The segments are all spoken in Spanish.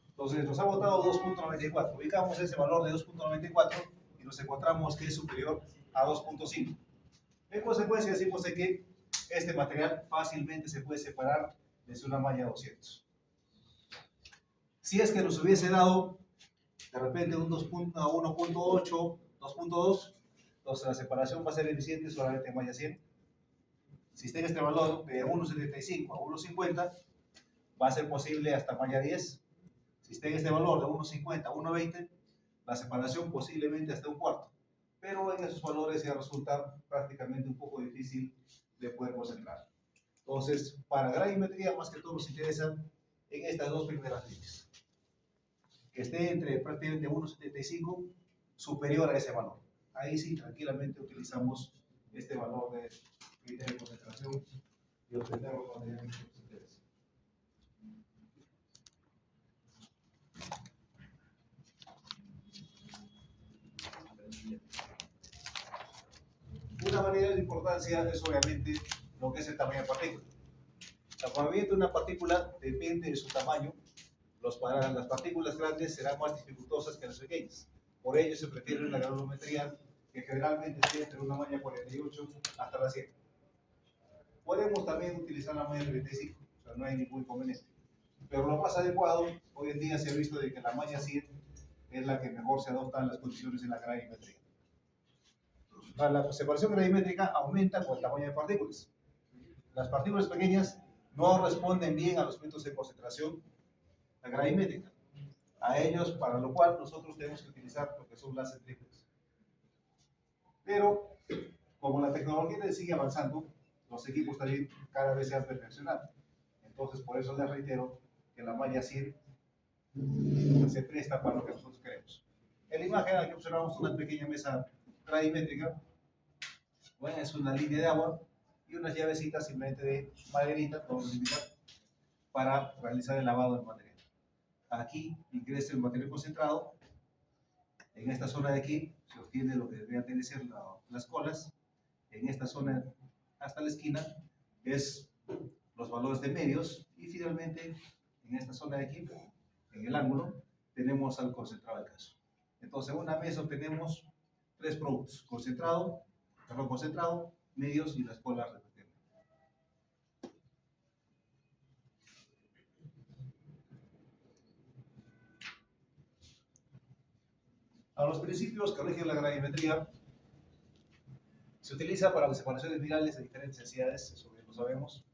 Entonces nos ha botado 2.94. Ubicamos ese valor de 2.94 y nos encontramos que es superior a 2.5. En consecuencia decimos de que este material fácilmente se puede separar desde una malla 200. Si es que nos hubiese dado de repente un 1.8, 2.2, entonces la separación va a ser eficiente solamente en malla 100. Si está en este valor de 1.75 a 1.50, va a ser posible hasta malla 10. Si está en este valor de 1.50 a 1.20, la separación posiblemente hasta un cuarto. Pero en esos valores ya resulta prácticamente un poco difícil de poder concentrar. Entonces, para gravimetría, más que todo nos interesa en estas dos primeras líneas. Que esté entre prácticamente 1.75 superior a ese valor. Ahí sí, tranquilamente utilizamos este valor de criterio de concentración y obtenerlo con el interés. Una manera de importancia es obviamente lo que es el tamaño de partícula. El movimiento de una partícula depende de su tamaño. Las partículas grandes serán más dificultosas que las pequeñas. Por ello se prefiere una granulometría que generalmente esté entre una malla 48 hasta la 100. Podemos también utilizar la malla 35, o sea, no hay ningún inconveniente. Pero lo más adecuado, hoy en día se ha visto de que la malla 100 es la que mejor se adopta en las condiciones de la gravimetría. La separación gravimétrica aumenta con el tamaño de partículas. Las partículas pequeñas no responden bien a los puntos de concentración gravimétrica. A ellos, para lo cual nosotros tenemos que utilizar lo que son las centrífugas. Pero, como la tecnología sigue avanzando, los equipos también cada vez se han perfeccionado. Entonces, por eso les reitero que la malla 100 se presta para lo que nosotros queremos. En la imagen aquí observamos una pequeña mesa gravimétrica. Bueno, es una línea de agua y unas llavecitas simplemente de maderita, para realizar el lavado del material. Aquí ingresa el material concentrado. En esta zona de aquí se obtiene lo que deberían tener ser las colas. En esta zona hasta la esquina es los valores de medios y finalmente en esta zona de aquí, en el ángulo, tenemos al concentrado del caso. Entonces en una mesa obtenemos tres productos: concentrado, medios y las colas respectivamente. A los principios que rigen la gravimetría se utiliza para las separaciones virales de diferentes densidades, eso bien lo sabemos.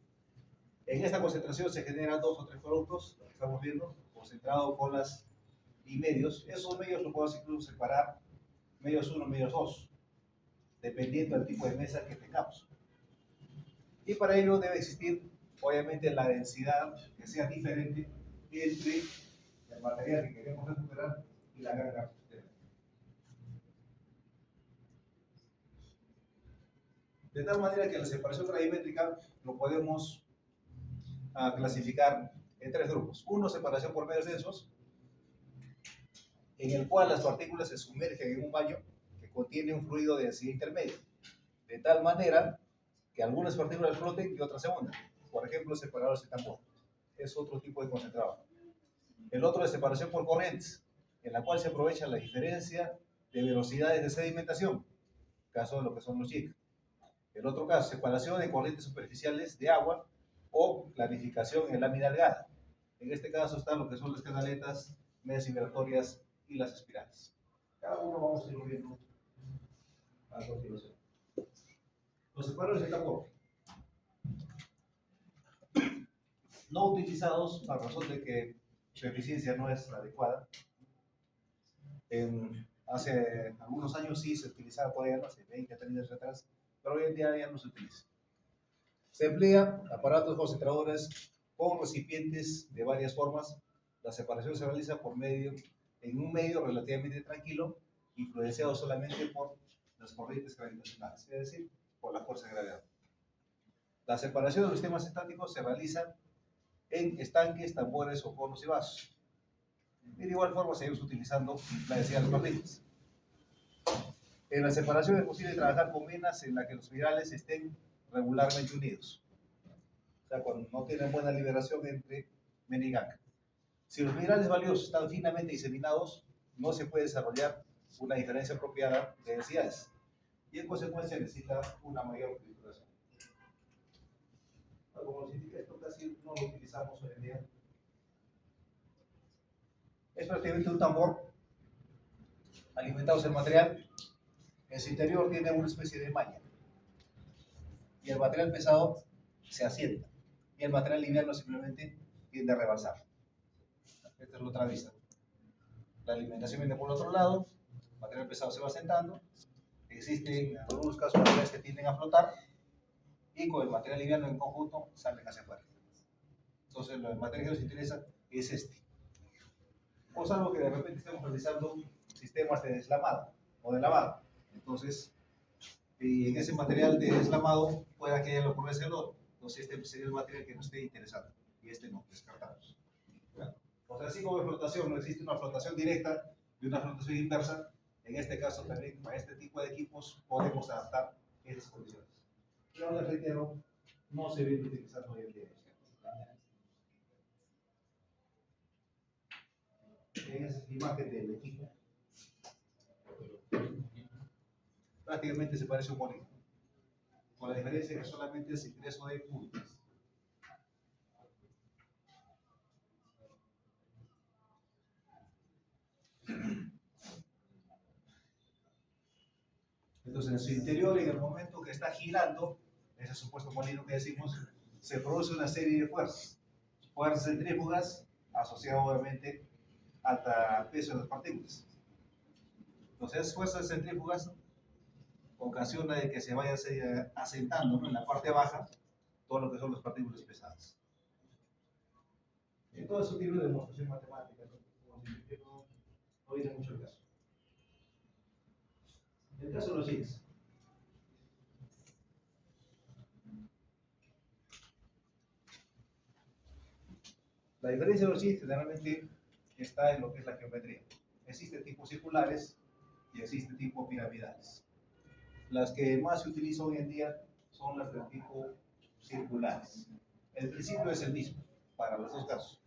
En esta concentración se generan dos o tres productos, lo que estamos viendo, concentrado, colas y medios. Esos medios los podemos incluso separar medios 1, medios 2, dependiendo del tipo de mesa que tengamos. Y para ello debe existir, obviamente, la densidad que sea diferente entre el material que queremos recuperar y la carga. De tal manera que la separación gravimétrica lo podemos clasificar en tres grupos. Uno, separación por medios densos, en el cual las partículas se sumergen en un baño que contiene un fluido de densidad intermedia, de tal manera que algunas partículas floten y otras se hunden. Por ejemplo, separadores de tambor. Es otro tipo de concentrado. El otro es separación por corrientes, en la cual se aprovecha la diferencia de velocidades de sedimentación, caso de lo que son los JIC. El otro caso, separación de corrientes superficiales de agua o clarificación en lámina delgada. En este caso están lo que son las canaletas, medias vibratorias y las espirales. Cada uno vamos a ir viendo a continuación. Los separadores de tambor no utilizados a razón de que su eficiencia no es la adecuada. Hace algunos años sí se utilizaba todavía, hace 20, 30 años atrás, pero hoy en día ya no se utiliza. Se emplea aparatos concentradores con recipientes de varias formas. La separación se realiza en un medio relativamente tranquilo, influenciado solamente por las corrientes gravitacionales, es decir, por la fuerza de gravedad. La separación de los sistemas estáticos se realiza en estanques, tambores o conos y vasos. Y de igual forma seguimos utilizando la densidad de las partículas. En la separación es posible trabajar con minas en las que los minerales estén regularmente unidos. O sea, cuando no tienen buena liberación entre mena y gangue. Si los minerales valiosos están finamente diseminados, no se puede desarrollar una diferencia apropiada de densidades. Y en consecuencia necesita una mayor trituración. Como les indica, esto casi no lo utilizamos hoy en día. Es prácticamente un tambor alimentados en material. En su interior tiene una especie de malla. Y el material pesado se asienta. Y el material liviano simplemente tiende a rebalsar. Esta es la otra vista. La alimentación viene por el otro lado, el material pesado se va asentando. Existen en algunos casos materiales que tienden a flotar y con el material liviano en conjunto salen hacia afuera. Entonces, el material que nos interesa es este. O salvo que de repente estemos realizando sistemas de deslamado o de lavado. Entonces, en ese material de deslamado pueda que haya la ocurrencia del oro. Entonces, este sería el material que nos esté interesando y este no, descartamos. O sea, así como en flotación no existe una flotación directa y una flotación inversa, en este caso también para este tipo de equipos podemos adaptar esas condiciones. Pero les reitero, no se viene utilizando hoy en día. Esa es la imagen del equipo. Prácticamente se parece a un molino, con la diferencia que solamente es ingreso de puntos. Entonces, en su interior, en el momento que está girando, ese supuesto molino que decimos, se produce una serie de fuerzas. Fuerzas centrífugas, asociadas obviamente al peso de las partículas. Entonces, esas fuerzas centrífugas ocasiona de que se vaya asentando, ¿no?, en la parte baja todo lo que son las partículas pesadas. Y todo eso tiene una demostración matemática, no viene mucho el caso. El caso de los jigs. La diferencia de los jigs generalmente está en lo que es la geometría. Existen tipos circulares y existen tipos piramidales. Las que más se utilizan hoy en día son las del tipo circulares. El principio es el mismo para los dos casos.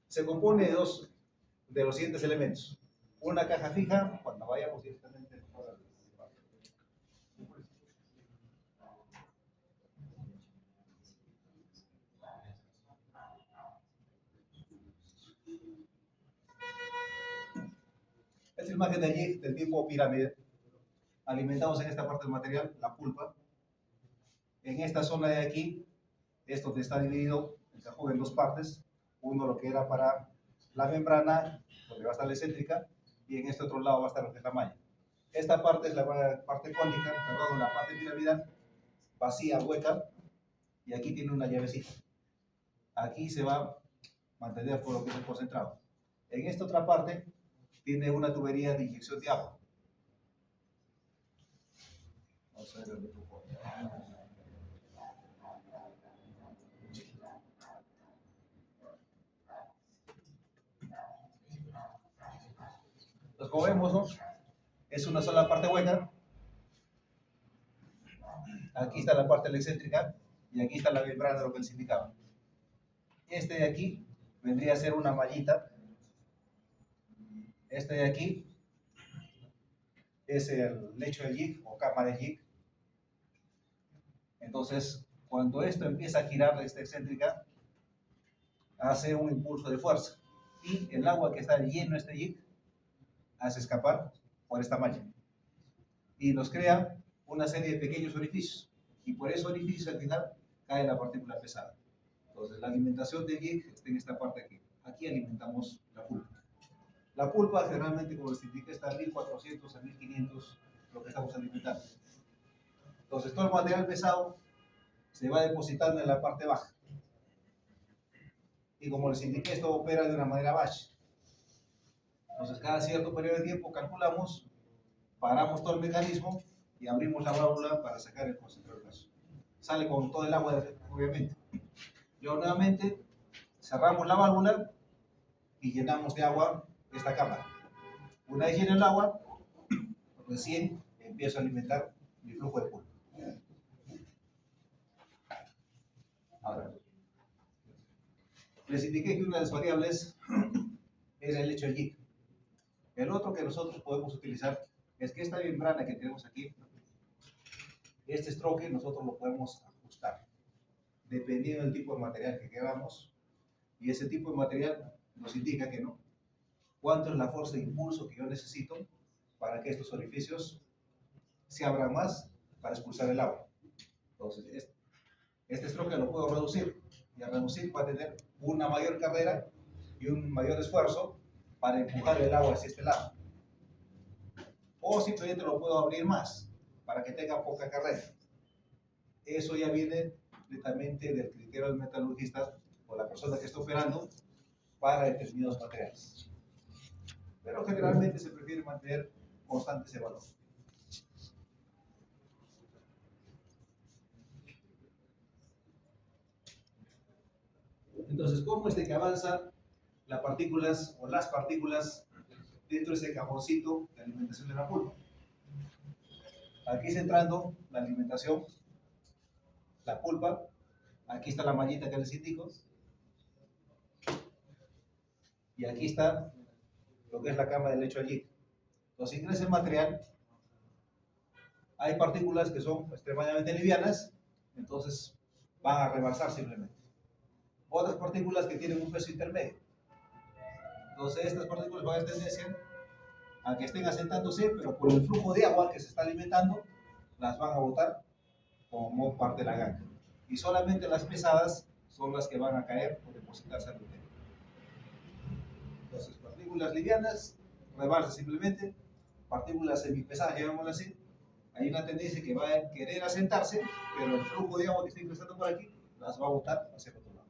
Se compone de los siguientes elementos. Una caja fija, cuando vayamos directamente a esta imagen de allí, del tipo pirámide, alimentamos en esta parte del material la pulpa. En esta zona de aquí, esto está dividido el cajón en dos partes. Uno lo que era para la membrana, donde va a estar la excéntrica, y en este otro lado va a estar lo que es la malla. Esta parte es la parte cónica, perdón, la parte piramidal, vacía, hueca, y aquí tiene una llavecita. Aquí se va a mantener por lo que es el concentrado. En esta otra parte tiene una tubería de inyección de agua. Vamos a ver el otro. Entonces, como vemos, ¿no?, es una sola parte hueca. Aquí está la parte excéntrica y aquí está la membrana de lo que les indicaba. Este de aquí vendría a ser una mallita. Este de aquí es el lecho del jig o cama del jig. Entonces, cuando esto empieza a girar, esta excéntrica hace un impulso de fuerza y el agua que está lleno de este jig hace escapar por esta malla y nos crea una serie de pequeños orificios, y por esos orificios al final cae la partícula pesada. Entonces, la alimentación del jig está en esta parte aquí. Aquí alimentamos la pulpa. La pulpa generalmente, como les indica, está a 1400 a 1500 lo que estamos alimentando. Entonces, todo el material pesado se va depositando en la parte baja. Y como les indiqué, esto opera de una manera batch. Entonces, cada cierto periodo de tiempo calculamos, paramos todo el mecanismo y abrimos la válvula para sacar el concentrado del gaso. Sale con todo el agua, obviamente. Luego nuevamente cerramos la válvula y llenamos de agua esta cámara. Una vez lleno el agua, recién empiezo a alimentar mi flujo de pulpa. Ahora, les indiqué que una de las variables es el hecho de jig. El otro que nosotros podemos utilizar es que esta membrana que tenemos aquí, este stroke, nosotros lo podemos ajustar dependiendo del tipo de material que queramos, y ese tipo de material nos indica que no, cuánto es la fuerza de impulso que yo necesito para que estos orificios se abran más para expulsar el agua. Entonces, este stroke lo puedo reducir, y al reducir va a tener una mayor carrera y un mayor esfuerzo para empujar el agua hacia este lado. O simplemente lo puedo abrir más para que tenga poca carrera. Eso ya viene netamente del criterio del metalurgista o la persona que está operando para determinados materiales. Pero generalmente se prefiere mantener constante ese valor. Entonces, ¿cómo es de que avanza las partículas o las partículas dentro de ese cajoncito de alimentación de la pulpa? Aquí está entrando la alimentación, la pulpa. Aquí está la mallita que les indico. Y aquí está lo que es la cama del lecho allí. Entonces ingresa el material. Hay partículas que son extremadamente livianas, entonces van a rebasar simplemente. Otras partículas que tienen un peso intermedio. Entonces estas partículas van a tener tendencia a que estén asentándose, pero por el flujo de agua que se está alimentando, las van a botar como parte de la ganga. Y solamente las pesadas son las que van a caer o depositarse al interior. Entonces, partículas livianas, rebalsa simplemente, partículas semipesadas, llamémoslo así, hay una tendencia que va a querer asentarse, pero el flujo de agua que está ingresando por aquí las va a botar hacia el otro lado.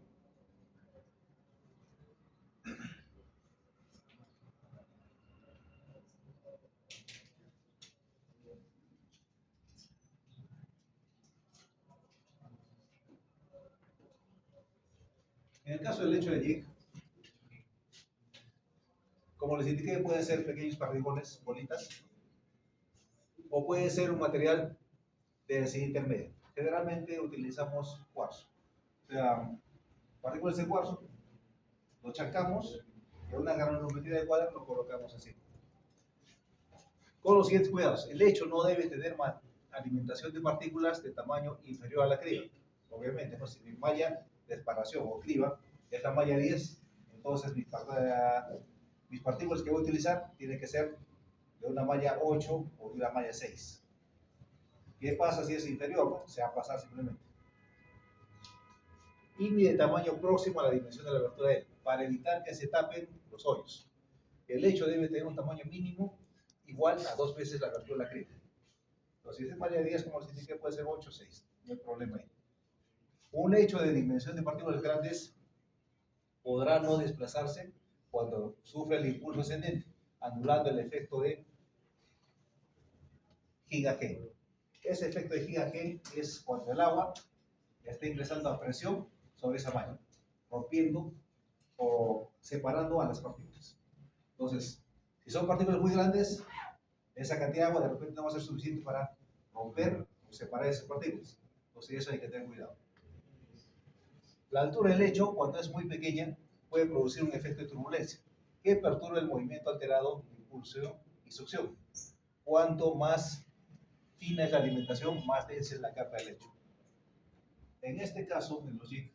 En el caso del lecho de jig, como les indiqué, pueden ser pequeños partículas, bolitas, o puede ser un material de densidad intermedia. Generalmente utilizamos cuarzo. O sea, partículas de cuarzo, lo chacamos, y a una granulometría adecuada lo colocamos así. Con los siguientes cuidados. El lecho no debe tener alimentación de partículas de tamaño inferior a la criba. Obviamente, ¿no? Si mi malla de separación o criba es la malla 10, entonces mis partículas que voy a utilizar tienen que ser de una malla 8 o de una malla 6. ¿Qué pasa si es inferior? ¿No? Se va a pasar simplemente. Y mi de tamaño próximo a la dimensión de la abertura de él, para evitar que se tapen los hoyos. El lecho debe tener un tamaño mínimo igual a 2 veces la abertura de la criba. Entonces, si es de malla 10, como les indiqué, puede ser 8 o 6. No hay problema ahí. Un lecho de dimensión de partículas grandes podrá no desplazarse cuando sufre el impulso ascendente, anulando el efecto de giga G. Ese efecto de giga G es cuando el agua está ingresando a presión sobre esa malla, rompiendo o separando a las partículas. Entonces, si son partículas muy grandes, esa cantidad de agua de repente no va a ser suficiente para romper o separar esas partículas. Entonces, eso hay que tener cuidado. La altura del lecho, cuando es muy pequeña, puede producir un efecto de turbulencia que perturba el movimiento alterado de impulso y succión. Cuanto más fina es la alimentación, más densa es la capa del lecho. En este caso, en los jig,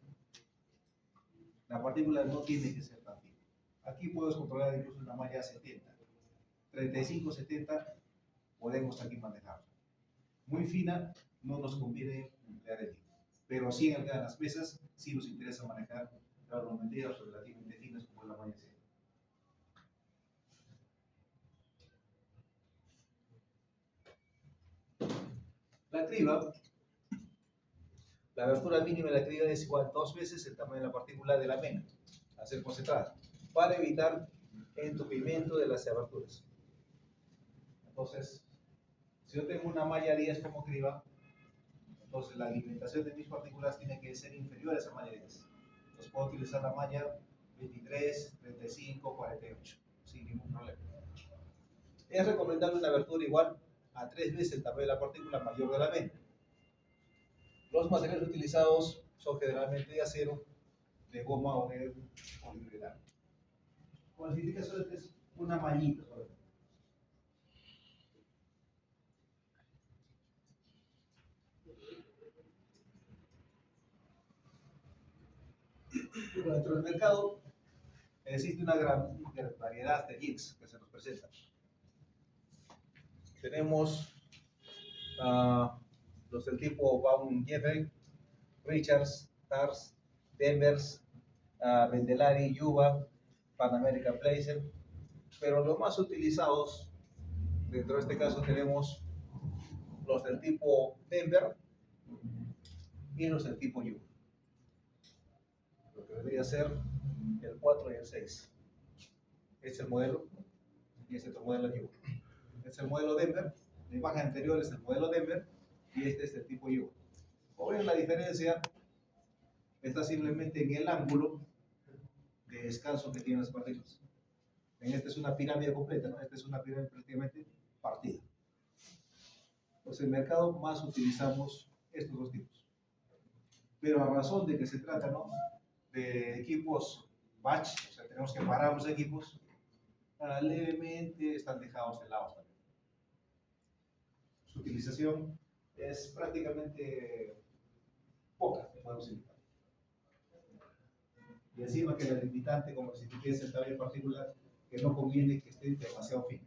la partícula no tiene que ser tan fina. Aquí puedes controlar incluso una malla 70. 35, 70 podemos aquí manejarla. Muy fina no nos conviene emplear el jig, pero sí en las mesas sí nos interesa manejar granulometrías relativamente finas como es la malla 100. La criba, la abertura mínima de la criba es igual a 2 veces el tamaño de la partícula de la mena a ser concentrada, para evitar entupimiento de las aberturas. Entonces, si yo tengo una malla 10 como criba, entonces la alimentación de mis partículas tiene que ser inferior a esa malla 10. Los puedo utilizar la malla 23, 35, 48, sin ningún problema. Es recomendable una abertura igual a 3 veces el tamaño de la partícula mayor de la vena. Los materiales utilizados son generalmente de acero, de goma o de poliuretano. Como les indica, eso es una mallita. Dentro del mercado existe una gran variedad de jigs que se nos presentan. Tenemos los del tipo Baum Jeffrey, Richards, Tars, Denvers, Vendelari, Yuba, Pan American Placer, pero los más utilizados dentro de este caso tenemos los del tipo Denver y los del tipo Yuba, lo que debería ser el 4 y el 6. Este es el modelo y este es el modelo Yuba. Este es el modelo Denver, la imagen anterior es el modelo Denver y este es el tipo Yuba. Como ven, la diferencia está simplemente en el ángulo de descanso que tienen las partículas. En este es una pirámide completa, ¿no? Esta es una pirámide prácticamente partida. Pues en el mercado más utilizamos estos dos tipos. Pero a razón de que se trata, ¿no?, de equipos batch, o sea, tenemos que parar los equipos, levemente están dejados de lado también. Su utilización es prácticamente poca, podemos indicar. Y encima que la limitante, como si tuviese el tamaño particular, que no conviene que esté demasiado fino.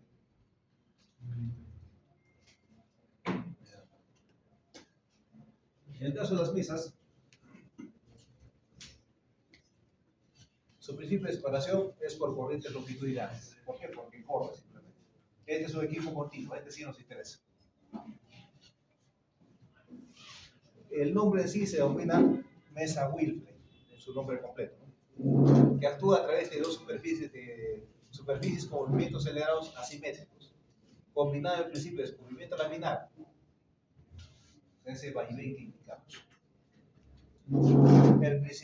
En el caso de las mesas, su principio de separación es por corrientes longitudinales. ¿Por qué? Porque corre simplemente. Este es un equipo continuo, este sí nos interesa. El nombre en sí se denomina mesa Wilfred, en su nombre completo, ¿no?, que actúa a través de dos superficies con movimientos acelerados asimétricos, combinado el principio de descubrimiento laminar, ese vaivén que indicamos.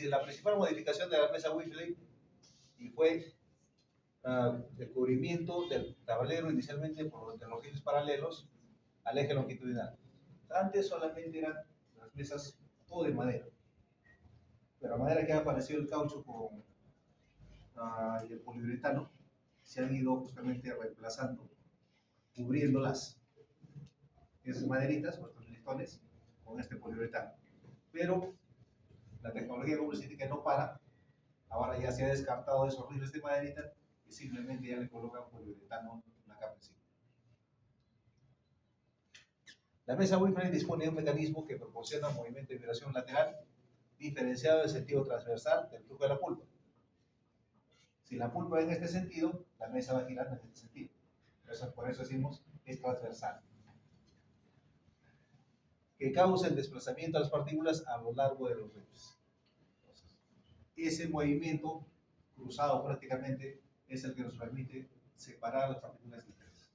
La principal modificación de la mesa Wilfred y fue el cubrimiento del tablero inicialmente por los ejes paralelos al eje longitudinal. Antes solamente eran las mesas todo de madera, pero a manera que ha aparecido el caucho y el poliuretano, se han ido justamente reemplazando, cubriéndolas, esas maderitas o estos listones, con este poliuretano. Pero la tecnología comercial no para, ahora ya se ha descartado esos riles de maderita y simplemente ya le colocan poliuretano en la capa encima. La mesa Wilfred dispone de un mecanismo que proporciona movimiento de vibración lateral diferenciado del sentido transversal del flujo de la pulpa. Si la pulpa va en este sentido, la mesa va girando en este sentido. Por eso decimos que es transversal, que causa el desplazamiento de las partículas a lo largo de los rieles. Ese movimiento cruzado prácticamente es el que nos permite separar las partículas ligeras.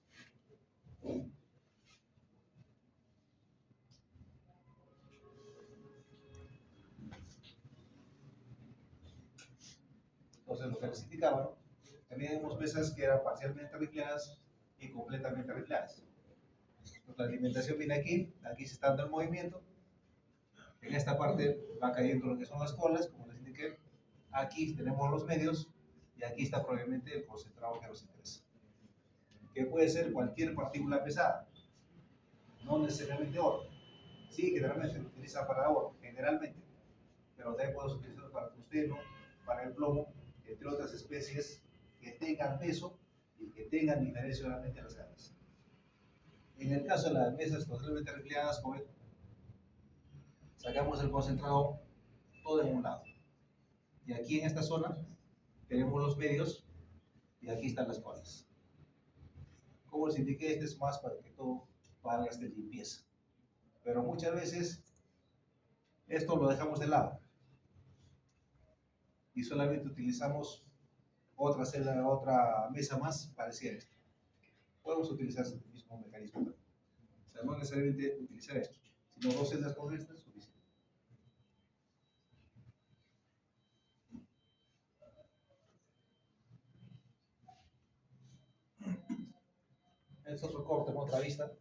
Entonces, lo que les indicaba, ¿no?, teníamos mesas que eran parcialmente rifleadas y completamente rifleadas. Entonces, la alimentación viene aquí, aquí se está dando el movimiento, en esta parte va cayendo lo que son las colas, como les indiqué, aquí tenemos los medios y aquí está probablemente el concentrado que nos interesa, que puede ser cualquier partícula pesada, no necesariamente oro. Sí, generalmente se utiliza para oro, generalmente, pero también podemos utilizarlo para tungsteno, para el plomo, entre otras especies que tengan peso y que tengan diferencia realmente en las cargas. En el caso de las mesas totalmente rifleadas, como sacamos el concentrado todo en un lado. Y aquí en esta zona tenemos los medios y aquí están las colas. Como les indiqué, este es más para que todo valga de limpieza. Pero muchas veces esto lo dejamos de lado y solamente utilizamos otra celda, otra mesa más parecida a esta. Podemos utilizar el mismo mecanismo también. O sea, no necesariamente utilizar esto, sino dos celdas con estas es suficiente. es otro corte en otra vista,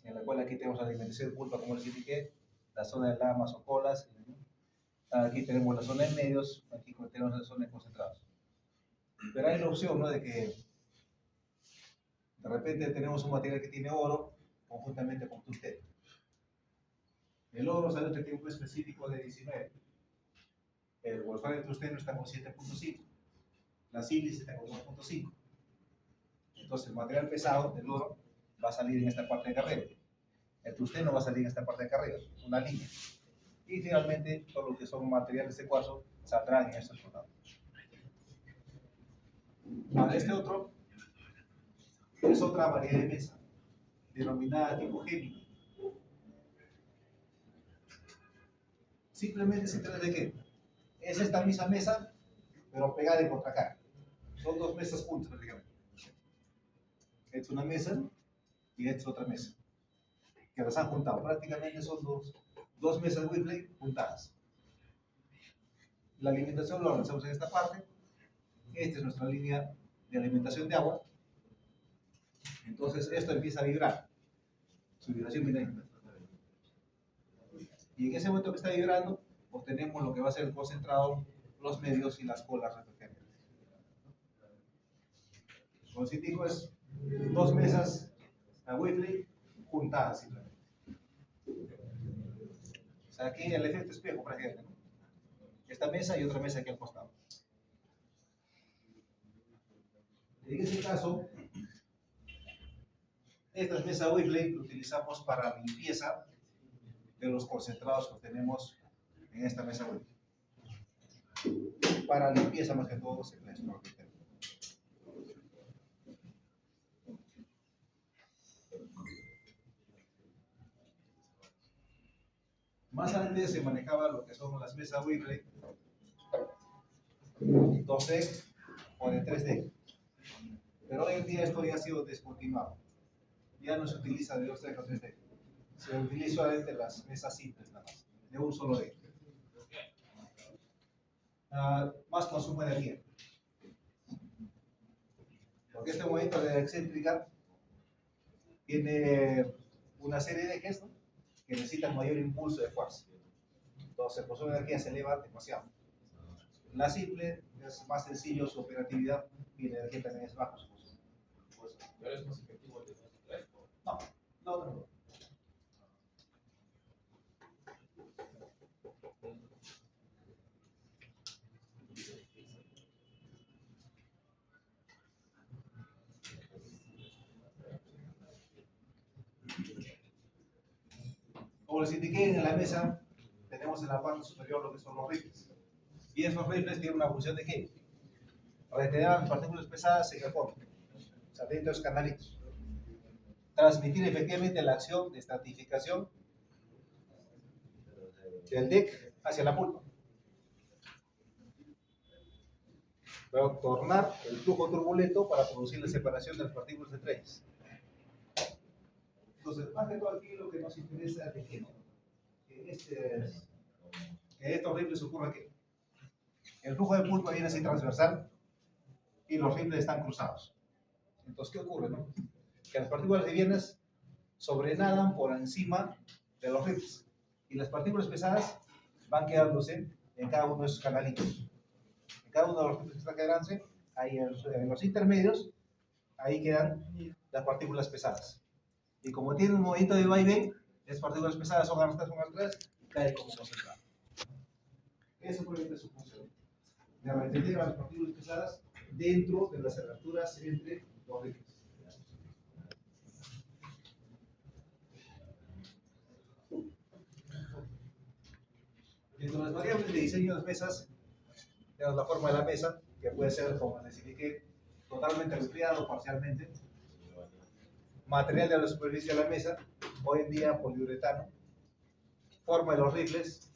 en la cual aquí tenemos la alimentación de pulpa, como les indiqué, la zona de lamas o colas. Aquí tenemos la zona de medios, aquí tenemos la zona de concentrados. Pero hay la opción, ¿no?, de que de repente tenemos un material que tiene oro conjuntamente con tungsteno. El oro sale de tiempo específico de 19. El wolframio de tungsteno está con 7.5. La sílice está con 2.5. Entonces el material pesado del oro va a salir en esta parte de acá arriba. El tungsteno va a salir en esta parte de acá arriba, una línea. Y finalmente todo lo que son materiales de cuarzo saldrán en estos lados. Ahora este otro es otra variedad de mesa, denominada tipo Gemini. Simplemente se trata de que es esta misma mesa, pero pegada en contra acá. Son dos mesas juntas prácticamente. Esta es una mesa y esta es otra mesa, que las han juntado. Prácticamente son dos mesas Whipple juntadas. La alimentación lo lanzamos en esta parte. Esta es nuestra línea de alimentación de agua. Entonces esto empieza a vibrar. Su vibración viene ahí. Y en ese momento que está vibrando, obtenemos lo que va a ser el concentrado, los medios y las colas refrigerantes. Lo que indico es dos mesas a Whipple juntadas simplemente. O sea, aquí el efecto espejo prácticamente, ¿no? Esta mesa y otra mesa aquí al costado. En este caso, esta mesa Whipple la utilizamos para limpieza de los concentrados que tenemos en esta mesa Whipple. Para limpieza más que todo se mezcla. Más antes se manejaba lo que son las mesas Whipple 2D o de 3D. Pero hoy en día esto ya ha sido descontinuado. Ya no se utiliza de 2D o 3D. Se utiliza solamente las mesas simples nada más, de un solo eje. Más consumo de energía. Porque este movimiento de la excéntrica tiene una serie de ejes, ¿no?, que necesitan mayor impulso de fuerza. Entonces el consumo de energía se eleva demasiado. La simple es más sencillo su operatividad y la energía también es baja su consumo. ¿Pero es más efectivo el de 3? No. Como les indiqué, en la mesa tenemos en la parte superior lo que son los rifles. Y esos rifles tienen una función de ¿qué? Retener las partículas pesadas en el fondo, o sea, dentro de los canalitos. Transmitir efectivamente la acción de estratificación del deck hacia la pulpa. Pero tornar el flujo turbulento para producir la separación de las partículas de traces. Entonces, más que todo aquí lo que nos interesa es que estos rifles ocurra que el flujo de pulpa viene así transversal y los rifles están cruzados. Entonces, ¿qué ocurre, no? Que las partículas livianas sobrenadan por encima de los rifles y las partículas pesadas van quedándose en cada uno de esos canalitos. En cada uno de los rifles que están quedándose, ahí en los intermedios, ahí quedan las partículas pesadas. Y como tiene un movimiento de vaivén, las partículas pesadas son arrastradas y caen como concentrado. Eso es su función, de retener a las partículas pesadas dentro de las aberturas entre los rifles. Dentro de las variables de diseño de las mesas, tenemos la forma de la mesa, que puede ser, como les indiqué, totalmente resfriado, parcialmente. Material de la superficie de la mesa, hoy en día poliuretano. Forma de los rifles,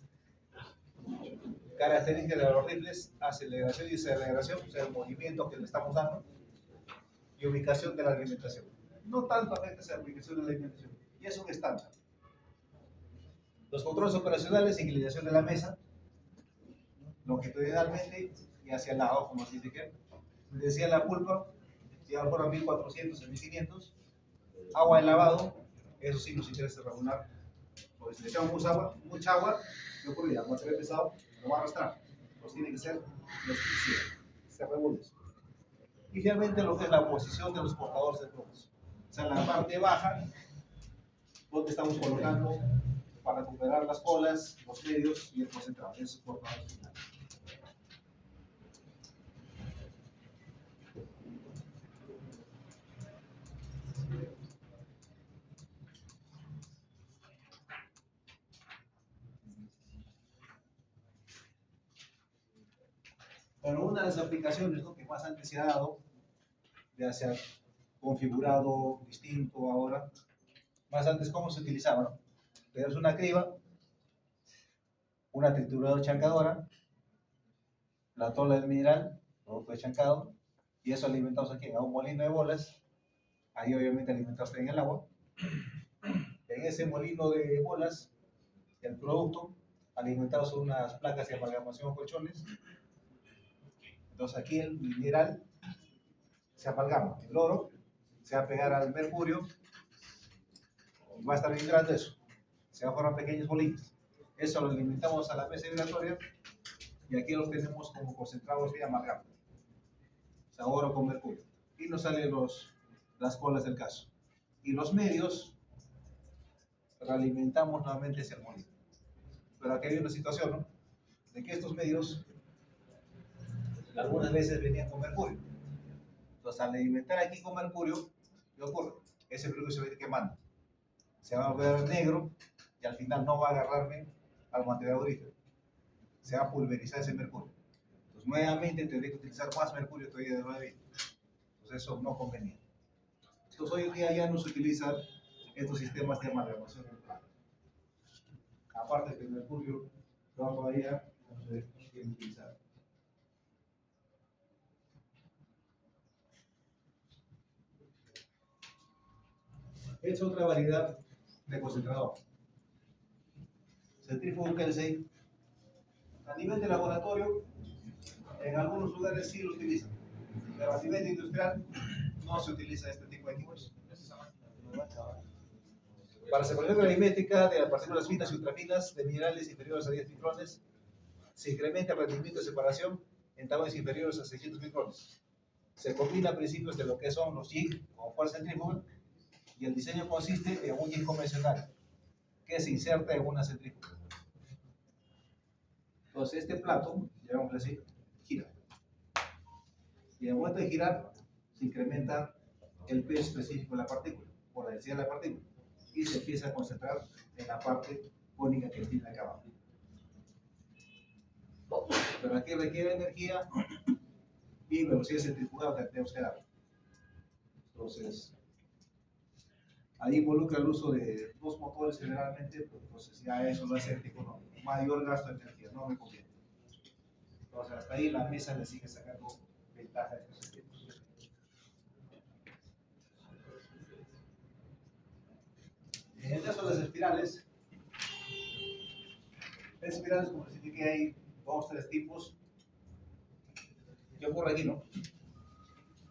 características de los rifles, aceleración y desaceleración, o sea, el movimiento que le estamos dando, y ubicación de la alimentación. No tanto afecta esa ubicación de la alimentación, y es un estándar. Los controles operacionales, inclinación de la mesa, longitudinalmente y hacia el lado, como se dice que decía la pulpa, y a lo mejor a 1400, a 1500. Agua de lavado, eso sí nos interesa regular. Porque si le echamos mucha agua, ¿qué ocurre? El material pesado lo va a arrastrar. Pues tiene que ser los que se revuelven. Y finalmente lo que es la posición de los portadores de plomos. O sea, la parte baja, donde estamos colocando para recuperar las colas, los medios y el concentrado. Esos portadores finales. Bueno, una de las aplicaciones, ¿no?, que más antes se ha dado, ya se ha configurado distinto ahora, más antes cómo se utilizaba, ¿no? Tenemos una criba, una trituradora chancadora, la tola del mineral, producto de chancado, y eso alimentamos aquí a un molino de bolas, ahí obviamente alimentados en el agua. En ese molino de bolas, el producto alimentado son unas placas de amalgamación colchones. Entonces aquí el mineral se amalgama, el oro se va a pegar al mercurio y va a estar vibrando eso, se va a formar pequeños bolitas. Eso lo alimentamos a la mesa vibratoria y aquí los tenemos como concentrados de amalgama, o sea, oro con mercurio. Y nos salen las colas del caso. Y los medios realimentamos nuevamente ese molino. Pero aquí hay una situación, ¿no?, de que estos medios algunas veces venían con mercurio. Entonces, al alimentar aquí con mercurio, ¿qué ocurre? Ese mercurio se va a ir quemando, se va a volver negro y al final no va a agarrarme al material aurífero, se va a pulverizar ese mercurio. Entonces, nuevamente tendré que utilizar más mercurio todavía de 9. Entonces, eso no convenía. Entonces, hoy en día ya no se utilizan estos sistemas de amalgamación. Aparte que el mercurio todavía no se quiere utilizar. Es otra variedad de concentrador. Centrífugo Kelsey. A nivel de laboratorio, en algunos lugares sí lo utilizan, pero a nivel industrial no se utiliza este tipo de equipos. Para separación gravimétrica de las partículas finas y ultrafinas de minerales inferiores a 10 micrones, se incrementa el rendimiento de separación en tamaños inferiores a 600 micrones. Se combinan principios de lo que son los jig con fuerza centrífuga y el diseño consiste en un jig convencional que se inserta en una centrífuga. Entonces este plato, llamémosle así, gira. Y en el momento de girar, se incrementa el peso específico de la partícula, por la densidad de la partícula, y se empieza a concentrar en la parte cónica que tiene acá abajo. Pero aquí requiere energía y velocidad centrífuga que tenemos que dar. Entonces, ahí involucra el uso de dos motores generalmente, pues, entonces ya eso lo hace económico. Mayor gasto de energía, no me conviene. Entonces, hasta ahí la mesa le sigue sacando ventaja de estos equipos. En el caso de las espirales, como les indiqué, hay 2 o 3 tipos. ¿Qué ocurre aquí, no?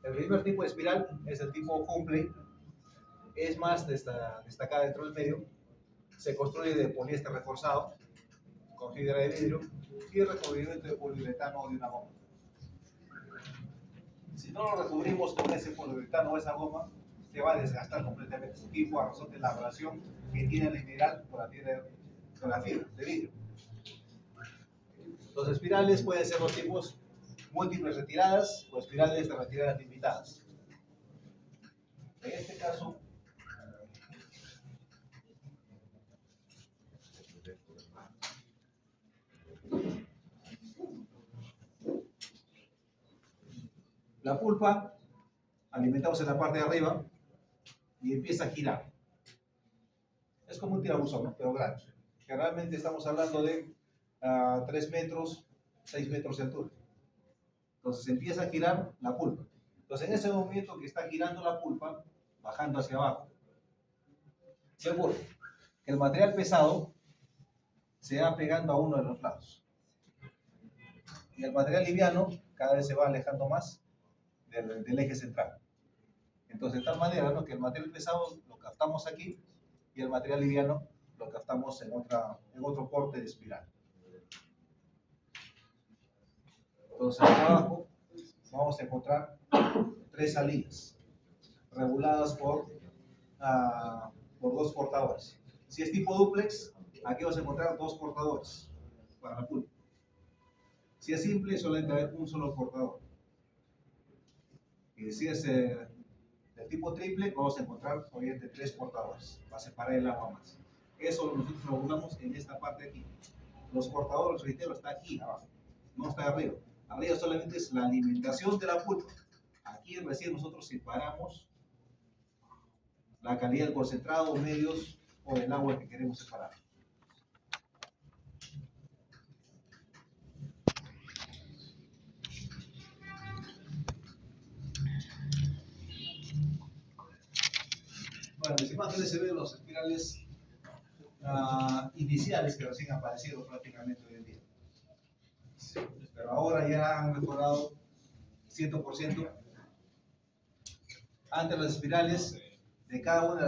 El primer tipo de espiral es el tipo Humpley, es más destacada dentro del medio, se construye de poliéster reforzado con fibra de vidrio y recubrimiento de poliuretano o de una goma. Si no lo recubrimos con ese poliuretano o esa goma, se va a desgastar completamente su equipo a razón de la relación que tiene el mineral con la fibra de vidrio. Los espirales pueden ser los tipos múltiples retiradas o espirales de retiradas limitadas. En este caso, la pulpa alimentamos en la parte de arriba y empieza a girar. Es como un tirabuzón, ¿no?, pero grande. Generalmente estamos hablando de 3 metros, 6 metros de altura. Entonces empieza a girar la pulpa. Entonces en ese momento que está girando la pulpa, bajando hacia abajo, ¿qué ocurre? Que el material pesado se va pegando a uno de los lados. Y el material liviano cada vez se va alejando más del eje central. Entonces, de tal manera, ¿no?, que el material pesado lo captamos aquí y el material liviano lo captamos en otro corte de espiral. Entonces, acá abajo vamos a encontrar 3 salidas reguladas por 2 cortadores. Si es tipo duplex, aquí vas a encontrar 2 cortadores para la pulpa. Si es simple, solamente hay un solo cortador. Y si es de tipo triple, vamos a encontrar obviamente 3 cortadores para separar el agua más. Eso nosotros lo regulamos en esta parte de aquí. Los cortadores, reitero, está aquí abajo, no está arriba. Arriba solamente es la alimentación de la pulpa. Aquí recién nosotros separamos la calidad del concentrado, medios o del agua que queremos separar. Bueno, mis imágenes se ven los espirales iniciales que recién aparecieron prácticamente hoy en día. Pero ahora ya han mejorado 100%. Antes las espirales de cada una de las